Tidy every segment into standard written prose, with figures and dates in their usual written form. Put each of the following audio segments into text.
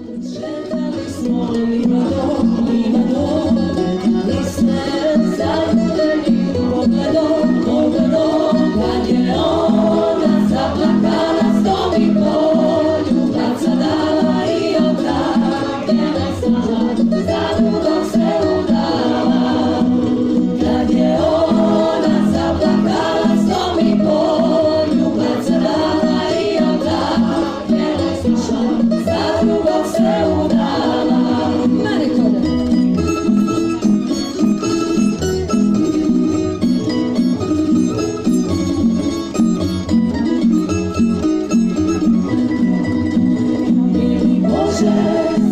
Šetali smo livadom, i sve zagubljenim pogledom, kad je ona zaplakala s tom i polju, kad se dala i odavljena sama, za drugog se udala. Kad je ona zaplakala s tom i polju, kad se dala i odavljena sama, za drugog se udala.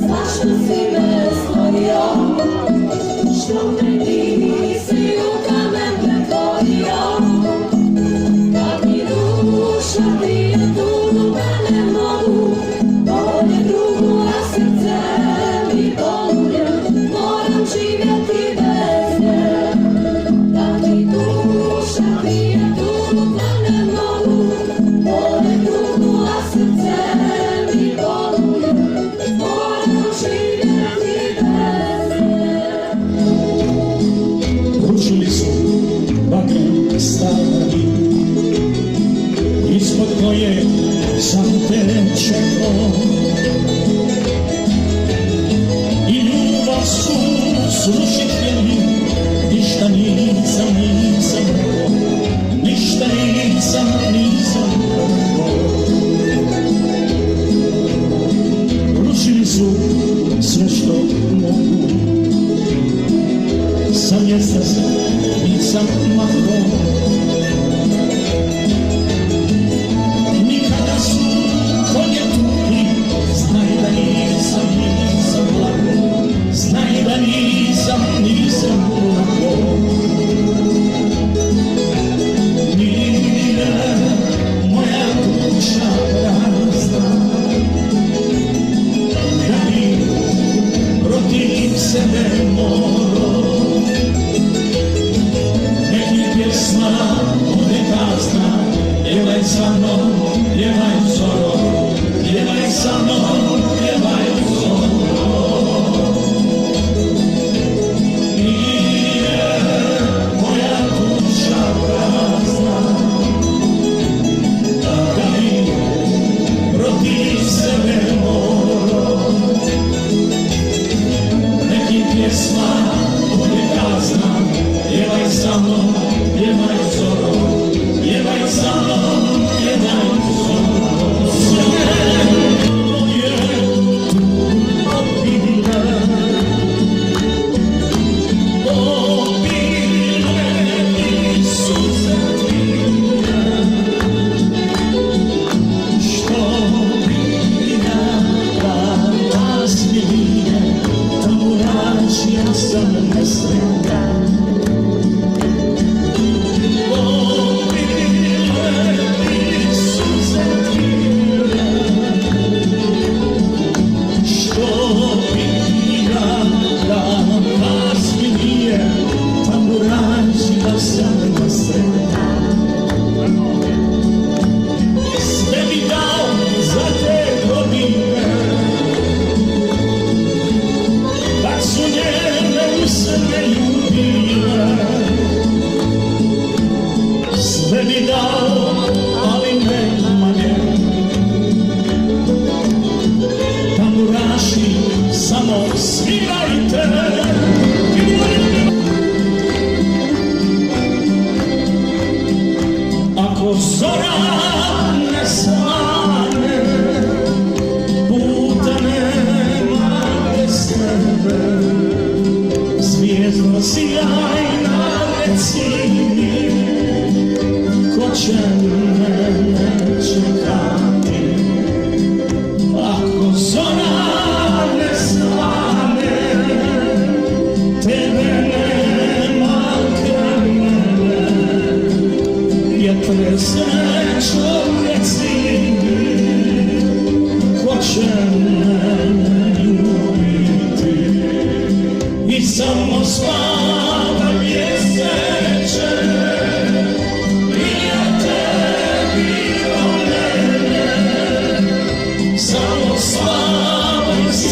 Zašto si me stvorio, što me nisi u kamen pretvorio, kad mi duša prije tugu da ne mogu, bolje drugu, a srce mi boluje, moram živjeti bez nje. Kad mi duša prije tugu da ne mogu, bolje drugu, a srce mi boluje, moram živjeti bez nje. Rušili su bagrem stari, ispod koje sam te čekao, i ljubav su srušit htjeli, ništa nisam rekao, ništa nisam rekao. Rušili su sve što mogu, sa mjesta nisam makao. Nikada su konje tukli, znaj da nisam lako, znaj da nisam lako. Nije moja duša prazna, da bi protiv sebe morao. Neki pjesma bude kazna, pjevaj sa mnom, pjevaj zoro, pjevaj sa mnom, pjevaj zoro. Nije moja duša prazna, da bi protiv sebe morao. Neki pjesma bude kazna, pjevaj sa mnom, pjevaj zoro, pjevaj sa mnom, pjevaj zoro. Sve moje opile, opile i suze tvile, što bi ja dala smije, tamburačija sam nesretan. Sve bi dao za te godine, kad su njene usne ljubile. Sve bi dao, ali ne manje. Tamburaši, samo svirajte. Ako zora ne svane, puta nema bez tebe. Zvijezdo sjajna, reci mi, ko će mene čekati. Ako zora ne svane, tebe nema kraj mene. Vjetre srećo reci mi, ko će mene ljubiti. I samo spava mjeseče, i ja tebi o mene. Samo spava mjeseče,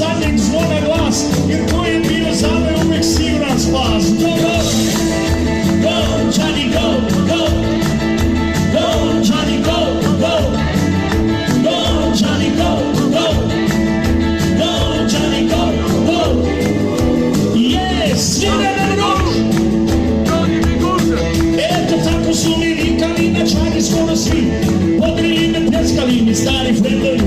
zadnjeg zvona glas, jer ko je bio za me uvek siguran spas. Go, go, Johnny, go, go, go, Johnny, go, go, go, Johnny, go, go, go, Johnny, go, go. Yes, jedan ruch. Eto tako su mi vikali na čagi skoro svi, podrili me, pljeskali mi stari frendovi,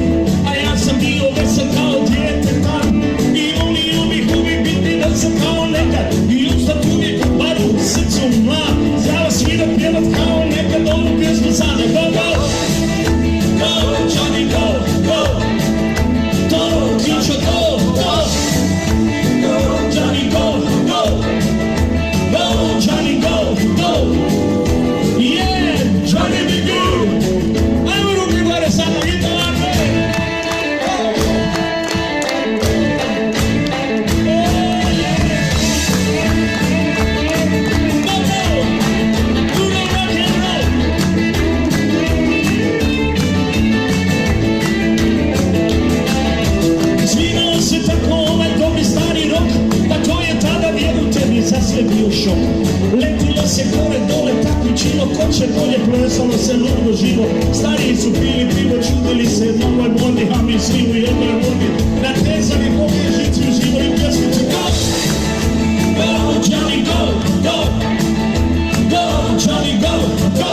a ja sam bio vesel kao dijete tam i volio bih uvijek biti da sam kao nekad i ustat uvijek u baru u srcu mlad, zdravo svirat pjevat kao nekad ovu pjesmu sada. Go, go, go, Johnny, go, go, to, kičo, go, go, go, Johnny, go, go, go, Johnny, go, go, yeah, Johnny be good. Ajmo ruke gore samo, idemo ovako. Svinao se tako ovaj dobri stari rok, pa to je tada, vjerujte mi, za sve bio šok. Letilo se gore dole, takmičilo, ko će bolje, plesalo se ludo živo. Stariji su pili pivo, čudili se novoj vodi, a mi svi u jednoj vodi. Natezali pobježici u živo i pjesmicu. Go, go, Johnny, go, go, go, Johnny, go, go,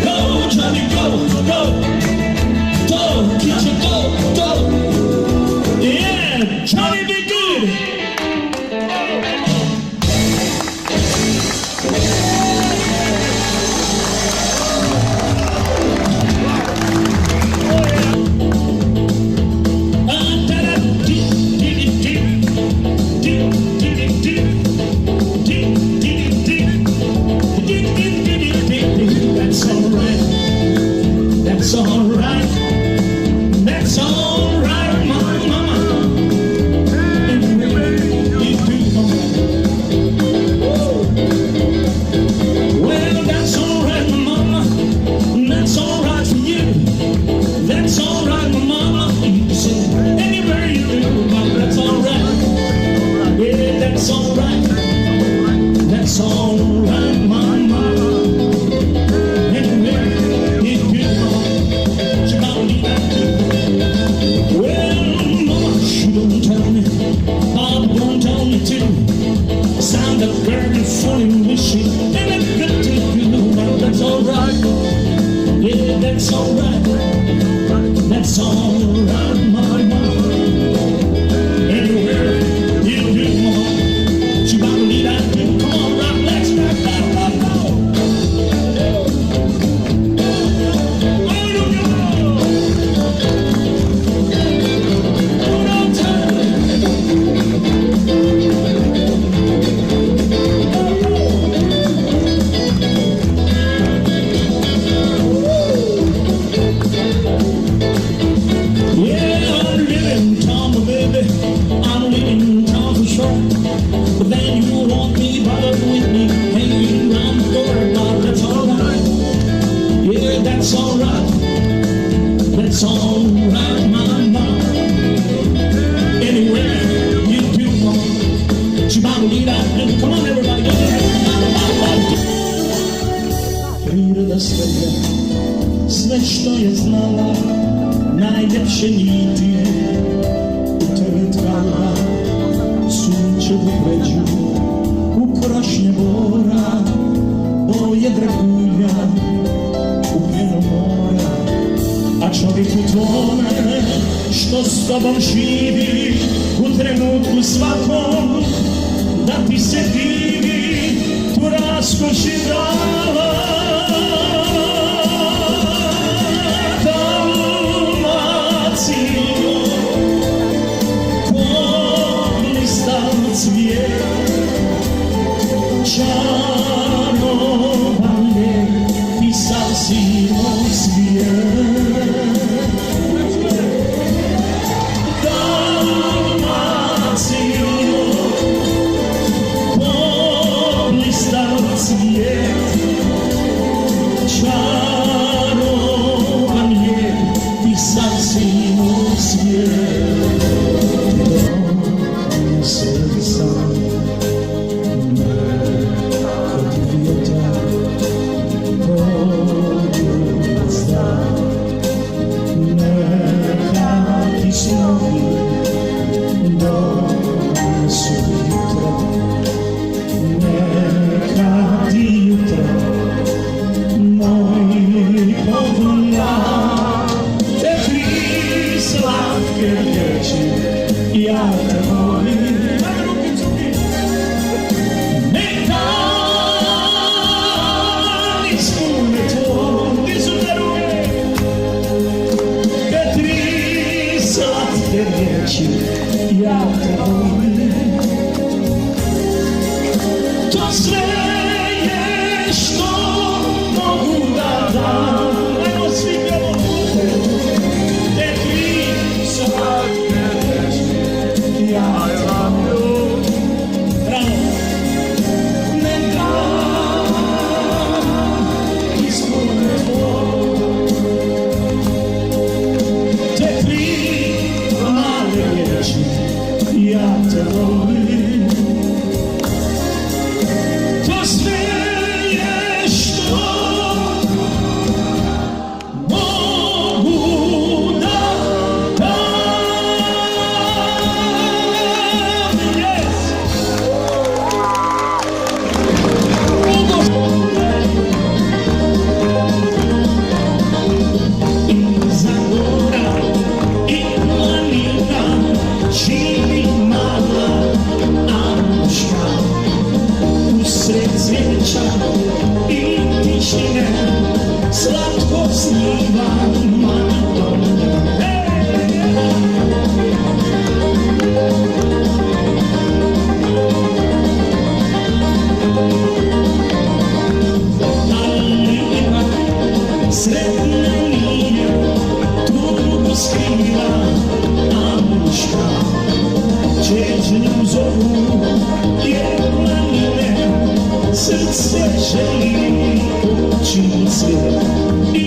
go, Johnny, go, go, to, kiče, go, go, yeah, Johnny be good. That's alright. That's alright, my mama. Well, that's alright, my mama. That's alright for you. That's alright, my mama. You say anywhere you do, but that's alright. Yeah, that's alright. That's alright, my mama. Anywhere you do. Well, mama, she don't tell me, Bob don't tell me too. Sound of very funny, wishy, and it's good to you, but that's alright. Yeah, that's alright. That's alright, my mama. Anywhere you do, mama, she got me that do. Come on, rock, let's rock, go, go, go. But then you want me bothered with me, hanging round the door. Now that's alright. Yeah, that's alright. That's alright, my mom. Anywhere you do, mom. She probably that. Come on, everybody, go ahead. Priroda svega, sve što je znala, najljepše niti u tebi tkala. Sunčevu vređu u krošnje bora, boje dragulja u pjenu mora. A čovjek u tvome što s tobom živi u trenutku svakom, da ti se divi, tu raskoši dala. Čarovan je i sasvim svijet. Dalmaciju poblistao cvijet. Čarovan je i sasvim svijet. donesu jutro, neka ti jutro moj pogleda, te tri slatke riječi, ja te volim. Neka ispune tvoj, te tri slatke riječi, ja te volim. To sve je što mogu da dam. Ajmo svi pjevamo. Te tri slatke riječi, ja te volim. Bravo. Neka ispune tvoj, te tri male riječi, ja te volim. To sve je što mogu da dam. Yes! Iza gora i planina živi mala Anuška, usred cvijeća i tišine slatko sniva Maradona. Alina sretna nije, tugu skriva Anuška, čežnju zovu je planine, srce želi ući u svijet.